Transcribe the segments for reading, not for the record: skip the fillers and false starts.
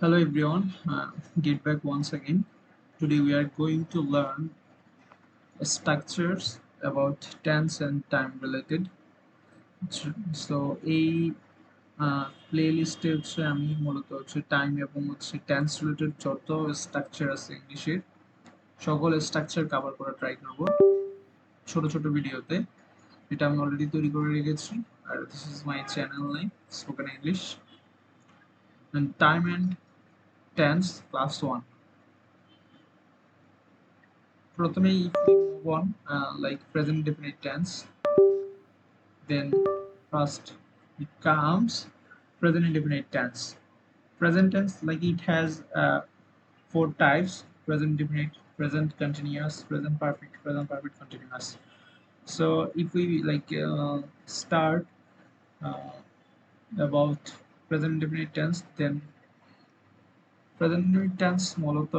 Hello everyone, get back once again. Today we are going to learn structures about tense and time related. So এই প্লেলিস্টে হচ্ছে আমি মূলত হচ্ছে time এবং হচ্ছে টেন্স রিলেটেড যত স্ট্রাকচার আছে ইংলিশের সকল স্ট্রাকচার কভার করা ট্রাই করব ছোট ছোট ভিডিওতে। এটা আমি অলরেডি তৈরি করে রেখেছি আর this is my channel name spoken English and time and tense class 1. প্রথমেই if we move on like present definite tense, then first it comes present indefinite tense. Present tense, like, it has four types: present indefinite, present continuous, present perfect, present perfect continuous. So if we like start uh, about present indefinite tense, then present indefinite tense মূলত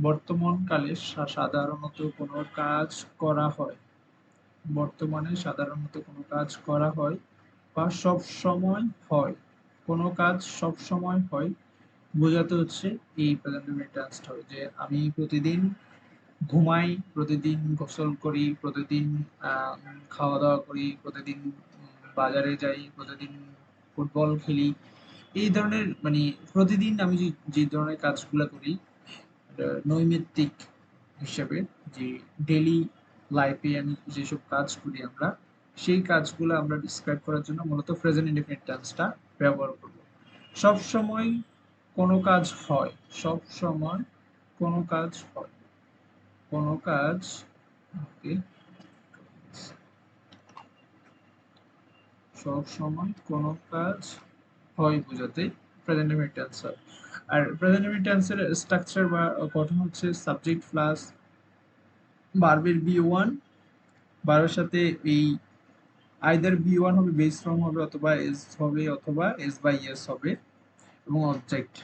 বর্তমান কালে সাধারণত কোনো কাজ করা হয়, বর্তমানে সাধারণত কোনো কাজ করা হয় বা সব সময় হয়, কোনো কাজ সব সময় হয় বোঝাতে হচ্ছে এই প্রেজেন্ট টেন্সটা হয়। যে আমি প্রতিদিন ঘুমাই, প্রতিদিন গোসল করি, প্রতিদিন খাওয়া দাওয়া করি, প্রতিদিন বাজারে যাই, প্রতিদিন ফুটবল খেলি, এই ধরনের মানে প্রতিদিন আমি যে ধরনের কাজগুলো করি নৈমিত্তিক হিসেবে, যে ডেইলি লাইফে আমি যেসব কাজ করি আমরা, সেই কাজগুলো আমরা ডিসক্রাইব করার জন্য মূলত প্রেজেন্ট ইনডিফিনিট টেন্সটা ব্যবহার করব। সব সময় কোনো কাজ হয়, সব সময় কোনো কাজ হয়, কোনো কাজ, ওকে, সব সময় কোনো কাজ হয় বোঝাতে প্রেজেন্ট ইনডিফিনিট টেন্স হয়। আর প্রেজেন্ট ইনডিফিনিট টেন্সের স্ট্রাকচার বা গঠন হচ্ছে সাবজেক্ট প্লাস ভার্বের বি ওয়ান, ভার্বের সাথে এই আইদার বি ওয়ান হবে, বেস ফর্ম হবে, অথবা এস হবে, অথবা এস বাই এস হবে, এবং অবজেক্ট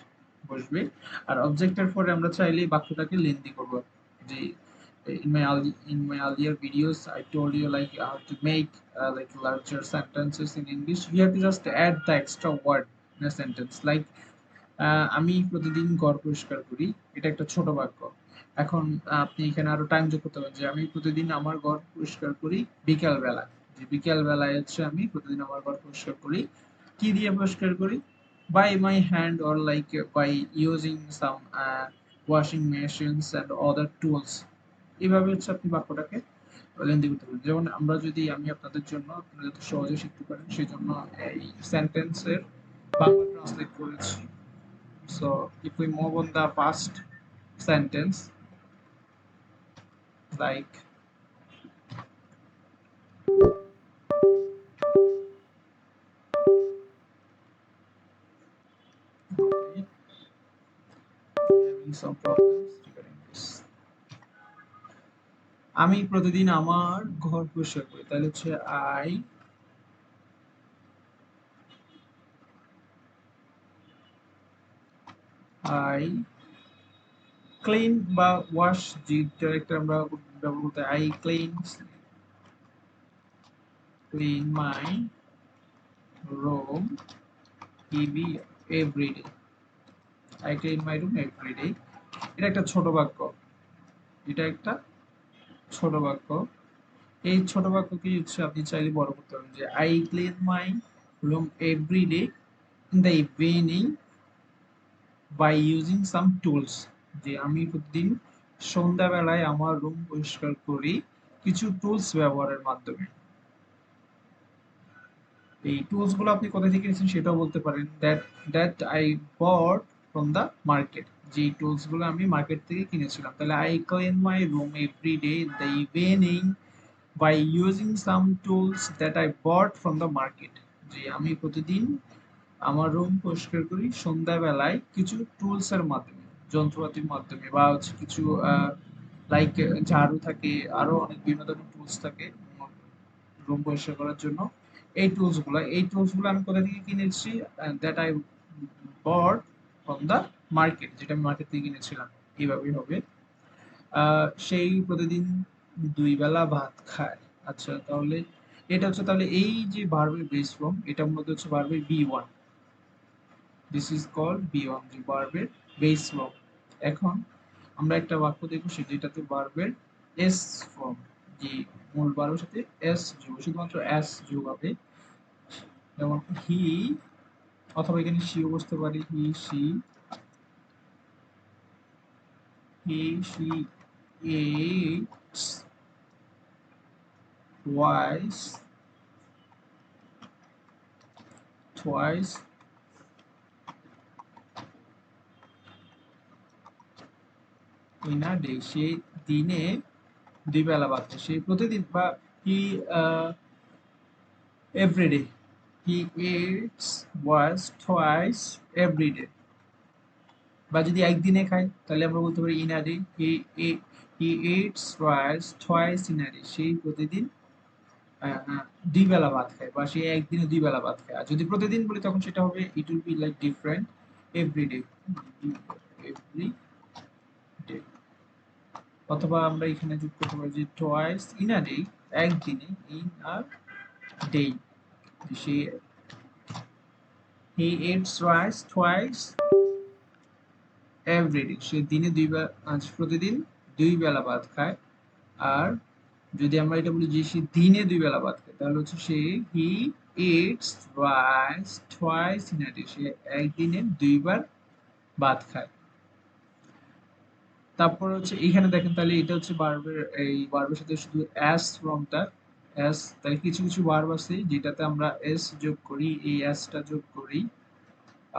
বসবে। আর অবজেক্টের পরে আমরা চাইলে বাক্যটাকে লেন্দি করব। যে in my earlier videos I told you like how to make like larger sentences in English. We have to just add the extra word in a sentence, like আমি প্রতিদিন ঘর পরিষ্কার করি, এটা একটা ছোট বাক্য। এখন আপনি এখানে আরো টাইম যোগ করতে পারেন যে আমি প্রতিদিন আমার ঘর পরিষ্কার করি বিকেল বেলায়। যে বিকেল বেলায় হচ্ছে আমি প্রতিদিন আমার ঘর পরিষ্কার করি, কি দিয়ে পরিষ্কার করি? By my hand or like by using some washing machines and other tools. এভাবে হচ্ছে আপনি বাক্যটাকে লেন্দি করতে পারেন। যেমন আমরা যদি আমি আপনাদের জন্য আপনারা যাতে সহজে শিখতে পারেন সেই জন্য এই সেন্টেন্সের বাংলা ট্রান্সলেট করেছি। So if we move on the past sentence, like okay, having some problems regarding this. আমি প্রতিদিন আমার ঘর পরিষ্কার করি, তাহলে হচ্ছে I ক্লিন বা ওয়াশ, যেটা একটা আমরা ব্যবহার করতে, I clean my room every day, I clean my room every day. এটা একটা ছোট বাক্য, এটা একটা ছোট বাক্য। এই ছোট বাক্যকে হচ্ছে আপনি চাইলে বড় করতে পারেন, যে I clean my room every day in the evening by using some tools. যে আমি প্রতিদিন সন্ধ্যাবেলায় আমার রুম পরিষ্কার করি কিছু টুলস ব্যবহারের মাধ্যমে। এই টুলস গুলো আপনি কোথা থেকে নিয়েছেন সেটাও বলতে পারেন, that I bought from the market. যে টুলস গুলো আমি মার্কেট থেকে কিনেছিলাম। তাহলে I clean my room every day in the evening by using some tools that I bought from the market. যে আমি প্রতিদিন আমার রুম পরিষ্কার করি সন্ধ্যাবেলায় কিছু টুলস এর মাধ্যমে, যন্ত্রপাতির মাধ্যমে, বা হচ্ছে কিছু লাইক ঝাড়ু থাকে, আরো অনেক বিভিন্ন ধরনের টুলস থাকে রুম পরিষ্কার করার জন্য। এই টুলস গুলো আমি কোথা থেকে কিনেছি? That I bought from the market, যেটা আমি মার্কেট থেকে কিনেছিলাম। এইভাবেই হবে। সেই প্রতিদিন দুই বেলা ভাত খায়। আচ্ছা, তাহলে এটা হচ্ছে, তাহলে এই যে ভার্বের বেস ফর্ম, এটা মূলত হচ্ছে ভার্বের B one. This is called B one, যে ভার্বের বেস ফর্ম। এখন আমরা একটা বাক্য দেখব যেটাতে ভার্বের এস ফর্ম, যে মূল ভার্বের সাথে এস যোগ, শুধুমাত্র এস যোগ হবে। যেমন হি, অথবা এখানে শিও বসতে পারি, she eats twice in a day, সে দিনে দুই বেলা ভাত খায়, সে প্রতিদিন, বা he every day, he eats twice every day। বা যদি একদিনে খায় তাহলে আমরা বলতে পারি in a day, he eats twice in a day, সে প্রতিদিন দুই বেলা ভাত খায়, বা সে একদিনে দুই বেলা ভাত খায়। আর যদি প্রতিদিন বলি তখন সেটা হবে it will be like different, everyday, every day. অথবা আমরা এখানে যোগ করতে পারি যে টুয়াইস ইন আ ডে, একদিনে, ইন আ ডে, সে he eats rice twice every day, সে দিনে দুই বেলা, প্রতিদিন দুই বেলা ভাত খায়। আর যদি আমরা এটা বলি যে সে দিনে দুই বেলা ভাত খায়, তাহলে হচ্ছে সে he eats rice twice in a day, সে একদিনে দুইবার ভাত খায়। তারপর হচ্ছে এখানে দেখেন, তাহলে এটা হচ্ছে ভার্বের, এই ভার্বের সাথে শুধু এস ফর্মটা এস, তাহলে কিছু কিছু ভার্ব আছে যেটাতে আমরা এস যোগ করি, এই এসটা যোগ করি।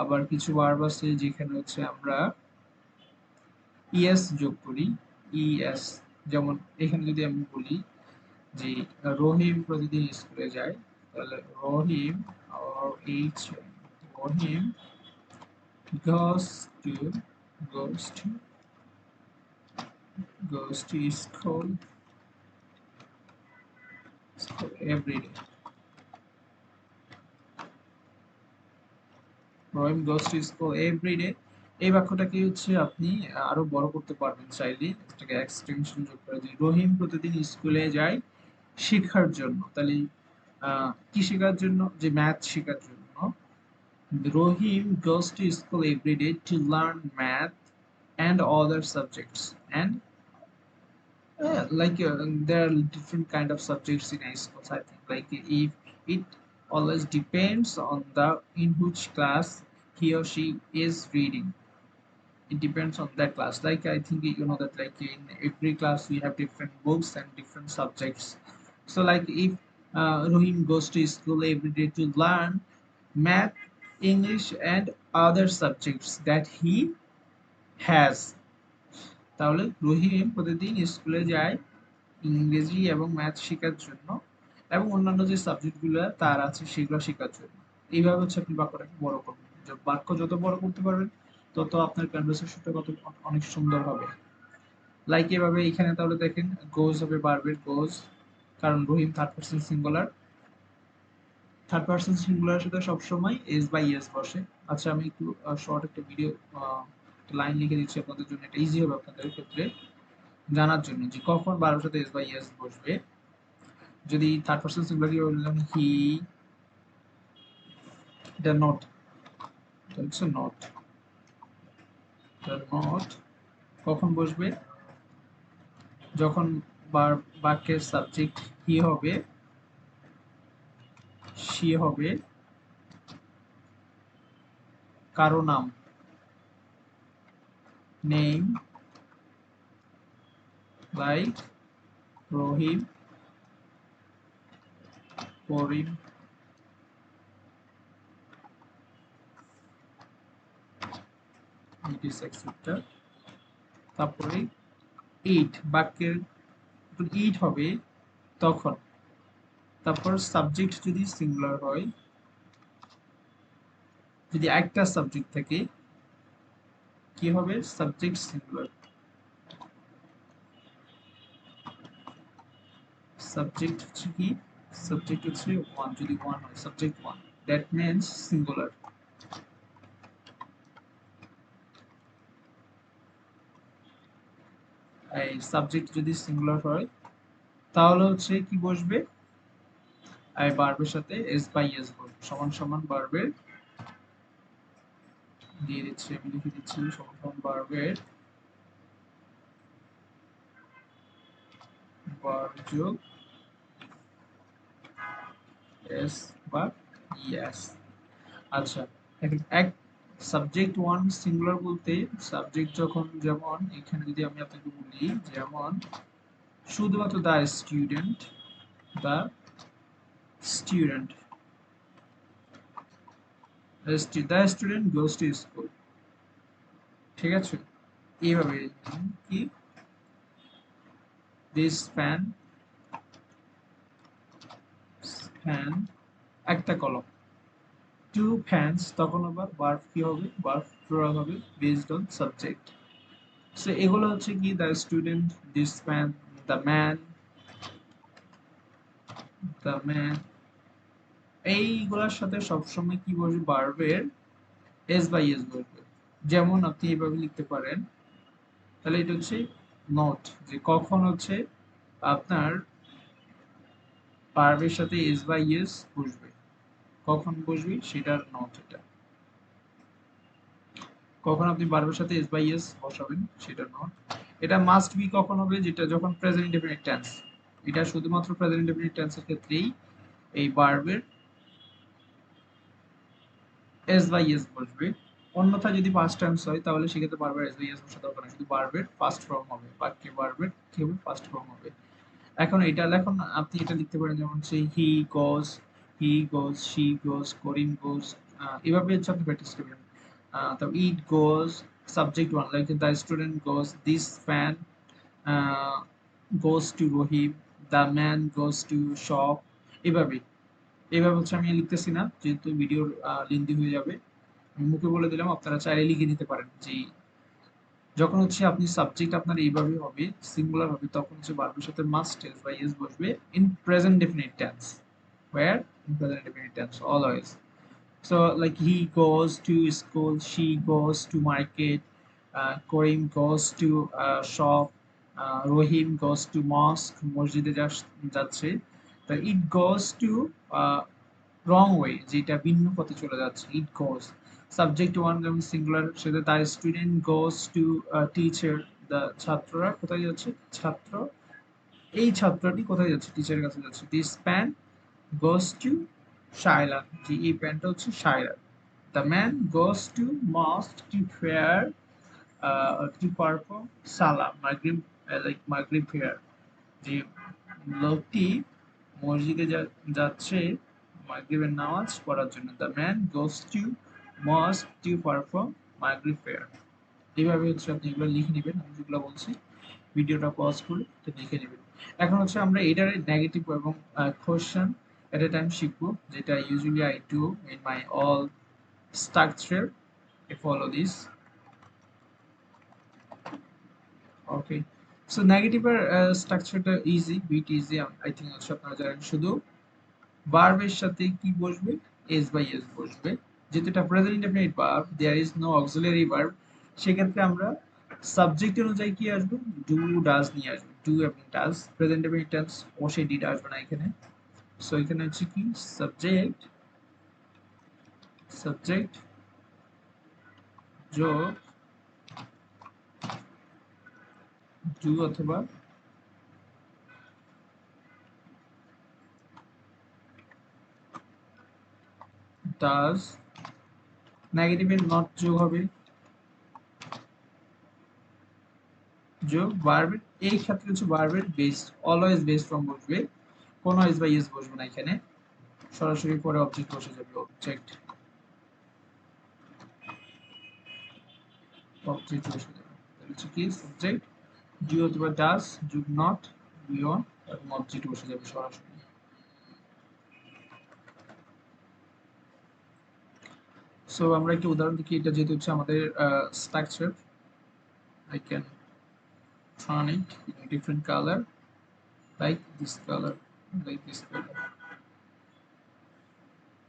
আবার কিছু ভার্ব আছে যেখানে হচ্ছে আমরা ইএস যোগ করি, ইএস। যেমন এখানে যদি আমি বলি যে রহিম প্রতিদিন স্কুলে যায়, তাহলে Rahim, H, Rahim goes to goes to goes to school every day। Rahim goes to school every day, এই বাক্যটাকে হচ্ছে আপনি আরো বড় করতে পারবেন চাইলে, এটাকে এক্সটেনশন যোগ করে যে রহিম প্রতিদিন স্কুলে যায় শেখার জন্য। তাহলে কি শেখার জন্য? যে ম্যাথ শেখার জন্য। রহিম goes to school every day to learn math and other subjects, and there are different kind of subjects in high schools, I think. Like if it always depends on the in which class he or she is reading, it depends on that class. Like I think you know that like in every class we have different books and different subjects. So like if Rohim goes to school every day to learn math, English and other subjects that he has, তাহলে রহিম প্রতিদিন স্কুলে যায় ইংরেজি এবং math শেখার জন্য, এবং অন্যান্য যে সাবজেক্টগুলো তার আছে সেগুলো শেখার জন্য। এইভাবে হচ্ছে আপনি বাক্যটাকে বড় করবেন। বাক্য যত বড় করতে পারবেন তত আপনার কনভারসেশনটা কত অনেক সুন্দর হবে। লাইক এভাবে এখানে তাহলে দেখেন গোজ হবে ভার্বের গোজ, কারণ Rahim third person singular, third person সিঙ্গুলারের সাথে সবসময় এস বাই এস বসে। আচ্ছা আমি একটু শর্ট একটা ভিডিও লাইন লিখে দিচ্ছি আপনাদের জন্য, এটা ইজি হবে আপনাদের ক্ষেত্রে জানার জন্য যে কখন ভার্বের সাথে এস বাই এস বসবে। যদি থার্ড পারসন সিঙ্গুলার কি বললাম, হি, এটা নট, এটা হচ্ছে নট, এটা নট কখন বসবে? যখন বাক্যের সাবজেক্ট হি হবে, সি হবে, কারো নাম, নেম, লাইক রহিম, করিম, এটসেট্রা। তারপরে ইট, বাক্যের ইট হবে তখন। তারপর সাবজেক্ট যদি সিঙ্গুলার হয়, যদি একটা সাবজেক্ট থাকে কি হবে? সাবজেক্ট সিঙ্গুলার, সাবজেক্ট হচ্ছে কি? সাবজেক্ট হচ্ছে ওয়ান, যদি ওয়ান হয় subject one, that means singular. এই সাবজেক্ট যদি সিঙ্গুলার হয় তাহলে হচ্ছে কি বসবে? এই ভার্বের সাথে এস বাই এস বসবে, সমান সমান ভার্বের দিয়ে দিচ্ছি, আমি লিখে দিচ্ছি সমাধান ভার্বের ভার্ব যোগ এস বা ইএস। আচ্ছা, এক সাবজেক্ট ওয়ান সিঙ্গুলার বলতে সাবজেক্ট যখন, যেমন এখানে যদি আমি আপনাকে বলি যেমন শুধুমাত্র the student, the student, the student goes to school, ঠিক আছে? এইভাবে কি দিস ফ্যান, ফ্যান একটা কলম, টু ফ্যানস, তখন আবার ভার্ব কি হবে, ভার্ব প্লুরাল হবে বেসড অন সাবজেক্ট। সো এগুলো হচ্ছে কি the student, this fan, the man, the man, এইগুলোর সাথে সবসময় কি বসবে, ভার্বের এস বাই এস বসবে। যেমন আপনি এইভাবে লিখতে পারেন, তাহলে এটা হচ্ছে নট, যে কখন হচ্ছে আপনার ভার্বের সাথে এস বাই এস বসবে, কখন বসবে সেটার নট এটা, কখন আপনি ভার্বের সাথে এস বাই এস বসাবেন সেটা নট। এটা মাস্ট বি কখন হবে, যেটা যখন প্রেজেন্ট ইনডেফিনিট টেন্স, এটা শুধুমাত্র প্রেজেন্ট ইনডেফিনিট টেন্সের ক্ষেত্রেই এই ভার্বের এস বাই এস বসবে। অন্যথায় যদি পাস্ট টেন্স হয় তাহলে সেক্ষেত্রে বারবার এস বাই এস বসা দরকার নেই, শুধু ভার্বের ফার্স্ট ফর্ম হবে, বাক্যে ভার্বের কি হবে, ফার্স্ট ফর্ম হবে। এখন এটা, এখন আপনি এটা লিখতে পারেন যেমন হচ্ছে হি গোজ, শি গোজ, করিম গোজ, এভাবে হচ্ছে আপনি প্র্যাকটিস করবেন। তারপর it goes, subject one like the student goes, this fan goes to Rahim, the man goes to shop, এভাবে। এভাবে হচ্ছে আমি লিখতেছি না যেহেতু ভিডিওর লেন্দি হয়ে যাবে, আমি মুখে বলে দিলাম, আপনারা চাইলে লিখে নিতে পারেন যে যখন হচ্ছে আপনি সাবজেক্ট আপনার এইভাবে হবে, সিঙ্গুলার হবে, তখন হচ্ছে ভার্বের সাথে মাস্ট এস বা এস বসবে in present definite tense, where in present definite tense always. So like he goes to school, she goes to market, Karim goes to shop, Rohim goes to mosque, মসজিদে যাচ্ছে। তো it goes to wrong way, যেটা ভিন্ন পথে চলে যাচ্ছে, it goes। Subject one যেমন singular, সেটা তার student goes to teacher, the ছাত্ররা কোথায় যাচ্ছে, ছাত্র, এই ছাত্রটি কোথায় যাচ্ছে, টিচারের কাছে যাচ্ছে। This pen goes to Shaila, যে এই প্যানটা হচ্ছে Shaila. The man goes to mosque to fair, to perform সালাম মাগরিব, লাইক মাগরিব ফেয়ার, যে লোকটি মসজিদে যাচ্ছে মাগরিবের নামাজ পড়ার জন্য। The man goes to mosque to perform মাগরিব ফেয়ার। এইভাবে হচ্ছে আপনি এগুলো লিখে নেবেন, আমি যেগুলো বলছি ভিডিওটা পজ করে এটা লিখে নেবেন। এখন হচ্ছে আমরা এটার নেগেটিভ এবং কোশ্চেন এট এ টাইম শিখবো, যেটা usually I do in my all structure, follow this. Okay, so নেগেটিভের স্ট্রাকচারটা easy, bit easy, I think হচ্ছে আপনারা জানেন। শুধু ভার্বের সাথে কি বসবে, এস বাই এস বসবে। যেহেতু এটা present indefinite verb, there is no auxiliary verb, সেক্ষেত্রে আমরা সাবজেক্ট অনুযায়ী কি আসবো, ডু ডাজ নিয়ে আসবো, ডু এবং ডাজ। প্রেজেন্ট ইনডেফিনিট টেন্স অবশ্যই ডিড আসবে না এখানে। সো এখানে হচ্ছে কি সাবজেক্ট, সাবজেক্ট যোগ ডু অথবা ডাজ, নেগেটিভের নট যোগ হবে, যোগ ভার্বের, এই ক্ষেত্রে হচ্ছে ভার্বের বেস, অলওয়েজ বেস ফর্ম বসবে, কোনো এস বাই এস বসবে না এখানে, সরাসরি পরে অবজেক্ট বসে যাবে, অবজেক্ট, অবজেক্ট বসে যাবে। তাহলে হচ্ছে কি সাবজেক্ট ডু অথবা ডাজ যোগ নট বিয়ন্ড এবং অবজেক্ট বসে যাবে সরাসরি। সো আমরা একটা উদাহরণ দেখি, এটা যেহেতু হচ্ছে আমাদের structure, I can turn it in a different color, like this color, like this color.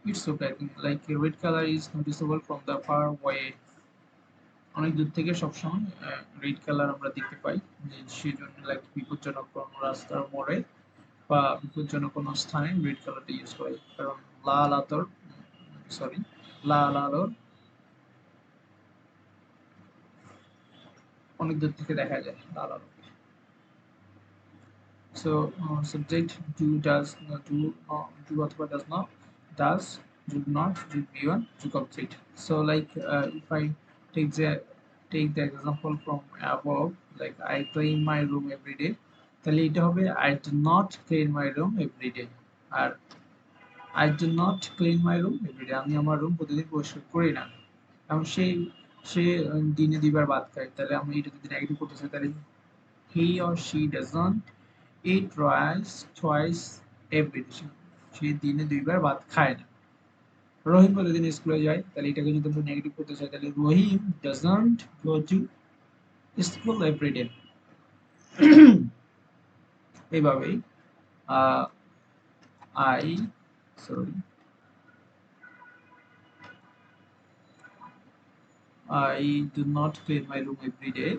It's okay, like a red color is noticeable from the far away. অনেক দূর থেকে সবসময় রেড কালার আমরা দেখতে পাই, যে সেজন্য লাইক বিপজ্জনক কোনো রাস্তার মোড়ে বা বিপজ্জনক কোনো স্থানে রেড কালারটা ইউজ করে, কারণ লাল আতর, সরি, লাল আলোর অনেক দূর থেকে দেখা যায় লাল আলো। So subject do does not do অথবা does not does do not do beyond to complete. So like if I take the example from above, like I clean my room every day, তাহলে এটা হবে I do not clean my room every day। R I do not clean my room every day, আমি আমার room প্রতিদিন পরিষ্কার করি না। কারণ সে দিনে দুইবার ভাত খায়, তাহলে আমি এটা যদি নেগেটিভ করতে চাই তাহলে he or she doesn't eat rice twice every day, সে দিনে দুইবার ভাত খায় না। রহিম প্রতিদিন স্কুলে যায়, তাহলে এটাকে যদি আমরা নেগেটিভ করতে চাই তাহলে রহিম doesn't go to school every day। এইভাবেই I sorry I do not clean my room every day,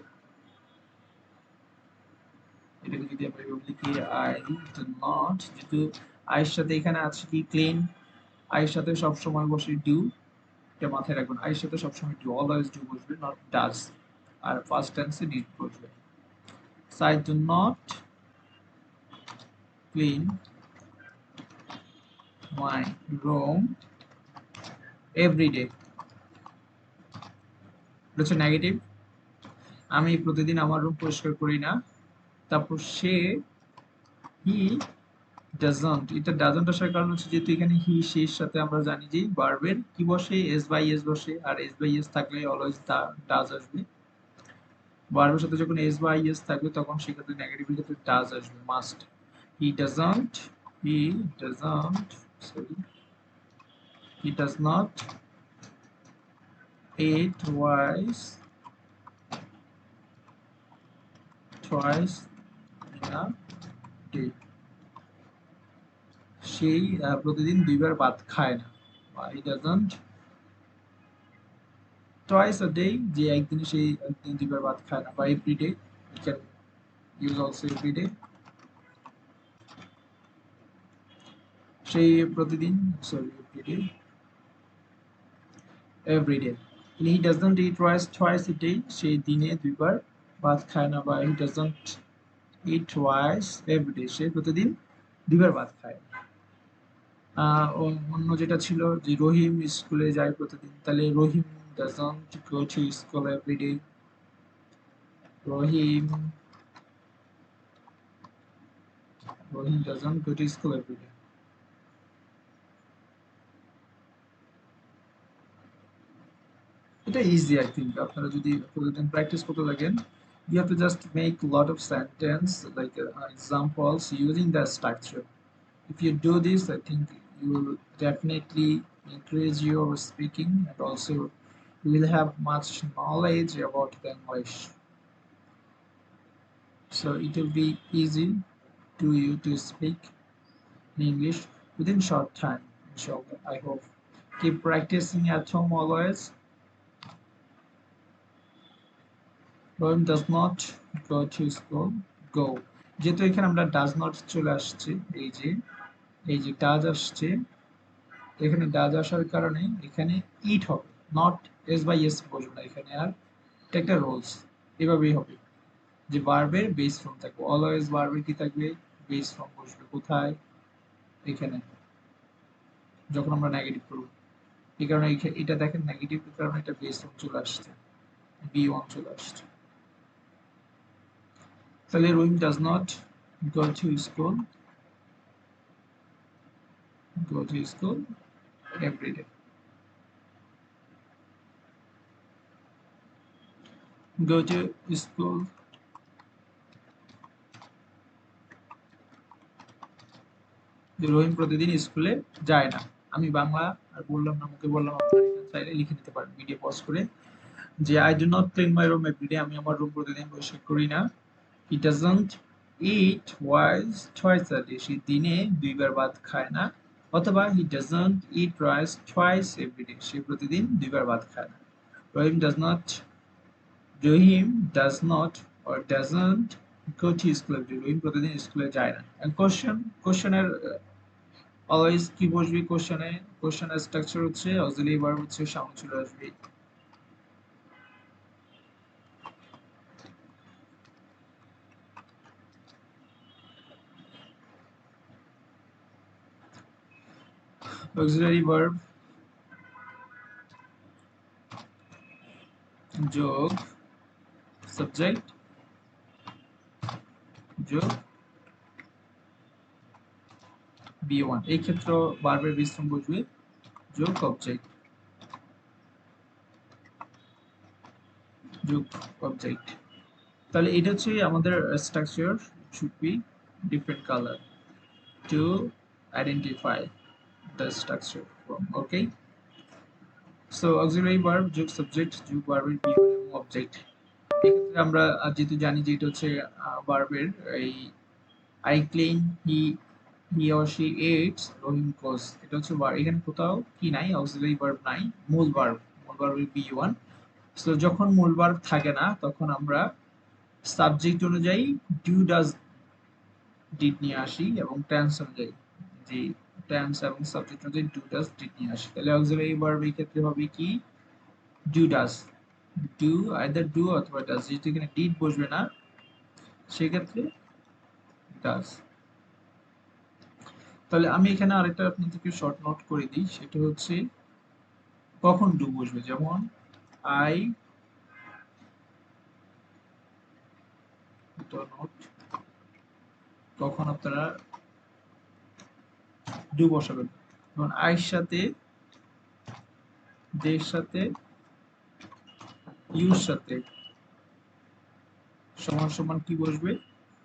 এটাকে যদি আমরা এভাবে লিখি I do not, যেহেতু I এর সাথে এখানে আছে কি ক্লিন, I এর সাথে সব সময় বসে ডু, এটা মাথায় রাখবেন, I এর সাথে সব সময় ডু, অলওয়েজ ডু বসবে, নট ডাজ। আর ফার্স্ট টেন্সে ডিড বসবে। So I do not clean my room every day, এটা হচ্ছে নেগেটিভ। আমি প্রতিদিন আমার রুম পরিষ্কার করি না। তারপর সে হি ডাজন্ট, এটা ডাজন্ট আসার কারণ হচ্ছে যেহেতু এখানে হি সের সাথে আমরা জানি যে ভার্বের কি বসে, এস বাই এস বসে, আর এস বাই এস থাকলে অলওয়েজ ডাজ আসবে। ভার্বের সাথে যখন এস বাই এস থাকবে তখন সেক্ষেত্রে নেগেটিভের ক্ষেত্রে ডাজ আসবে must. He doesn't sorry he does not eat twice in a day, সেই প্রতিদিন দুইবার ভাত খায় না। He doesn't twice a day, যে একদিনে সেই একদিন দুইবার ভাত খায় না, বা every day, you can use also every day, সেই প্রতিদিন sorry every day he doesn't eat rice twice a day, সেই দিনে দুইবার ভাত খায় না, বা he doesn't eat twice every day, সে প্রতিদিন দুইবার ভাত খায়। অন্য যেটা ছিল যে রহিম স্কুলে যায় প্রতিদিন, তাহলে রহিম doesn't go to school every day, Rahim doesn't go to school every day। এটা ইজি, আই থিঙ্ক আপনারা যদি প্রতিদিন প্র্যাকটিস করতে লাগেন, you have to just make a lot of sentence like examples using the structure. If you do this, I think you will definitely increase your speaking, and also you will have much knowledge about the English, so it will be easy to you to speak in English within short time, inshallah. I hope keep practicing at home always. Rome does not go to school, go, যেহেতু এখানে আমরা does not চলে আসছে, এই যে does আসছে, এখানে does আসার কারণে এখানে ইট হবে, নট এস বাই এস বসবে না এখানে। আর এটা একটা রুলস, এভাবেই হবে যে ভার্বের বেস ফর্ম থাকবে, অলওয়েজ ভার্বের কি থাকবে, বেস ফর্ম বসবে কোথায়, এখানে, যখন আমরা নেগেটিভ করব। এই কারণে এটা দেখেন নেগেটিভ কারণে এটা বেস ফর্ম চলে আসছে, বি ওয়ান চলে আসছে। তাহলে Rahim does not go to school every day, go to school Rahim প্রতিদিন স্কুলে যায় না। আমি বাংলা আর বললাম না, মুখে বললাম, আপনারা এটা চাইলে লিখে নিতে পারেন ভিডিও পজ করে, যে I do not clean my room everyday, আমি আমার রুম প্রতিদিন পরিষ্কার করি না। He doesn't eat twice a day, সে দিনে দুইবার ভাত খায় না। অথবা he doesn't eat rice twice everyday, সে প্রতিদিন দুইবার ভাত খায় না। Rahim does not or doesn't go to school every day, রহিম প্রতিদিন স্কুলে যায় না। And কোশ্চেনের অলওয়েজ কি বসবে, কোশ্চেনের স্ট্রাকচার হচ্ছে অক্সিলারি ভার্ব হচ্ছে সামনে চলে আসবে। অক্সিলারি ভার্ব যোগ সাবজেক্ট যোগ B1 এই ক্ষেত্রে ভার্বের বিশ্রাম বসবে যোগ অবজেক্ট যোগ অবজেক্ট। তাহলে এটা হচ্ছে আমাদের structure should be different color to identify the structure from okay so auxiliary verb যোগ সাবজেক্ট যোগ ভার্বের B1 এবং অবজেক্ট। এক্ষেত্রে আমরা যেহেতু জানি যে এটা হচ্ছে ভার্বের এই I clean he or she eats Rahim goes এটা হচ্ছে এখানে কোথাও কি নাই auxiliary verb নাই মূল ভার্বের B1 সো যখন মূল ভার্ব থাকে না তখন আমরা সাবজেক্ট অনুযায়ী ডু ডাজ ডিড নিয়ে আসি এবং টেন্স অনুযায়ী যে টেন্স এবং সাবজেক্ট অনুযায়ী ডু ডাজ ডিড নিয়ে আসি। তাহলে অক্সিলারি ভার্ব এই ক্ষেত্রে হবে কি do does do either do অথবা ডাজ যেহেতু এখানে ডিড বসবে না সেক্ষেত্রে ডাজ। তাহলে আমি এখানে আরেকটা আপনাদেরকে শর্ট নোট করে দিই সেটা হচ্ছে কখন ডু বসবে যেমন আই নোট কখন আপনারা ডু বসাবেন যেমন আইর সাথে দের সাথে ইউর সাথে সমান সমান কি বসবে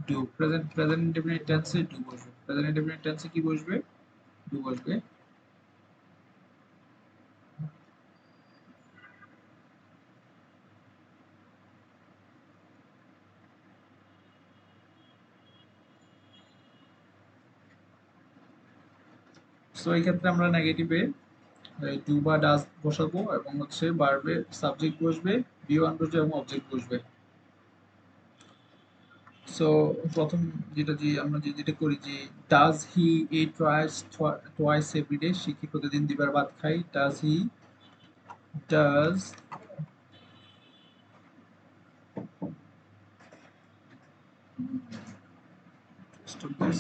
ডু প্রেজেন্ট ইনডেফিনিট টেন্সে ডু বসবে প্রেজেন্ট ইনডেফিনিট টেন্সে কি বসবে ডু বসবে। সো এই ক্ষেত্রে আমরা নেগেটিভে ডু বা ডাজ বসাবো এবং হচ্ছে ভার্বে সাবজেক্ট বসবে বি1 বসবে এবং অবজেক্ট বসবে। সো প্রথম আমরা যেটা করি যে does he eat twice everyday সে কি প্রতিদিন দুবার ভাত খায় ডাজ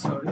সরি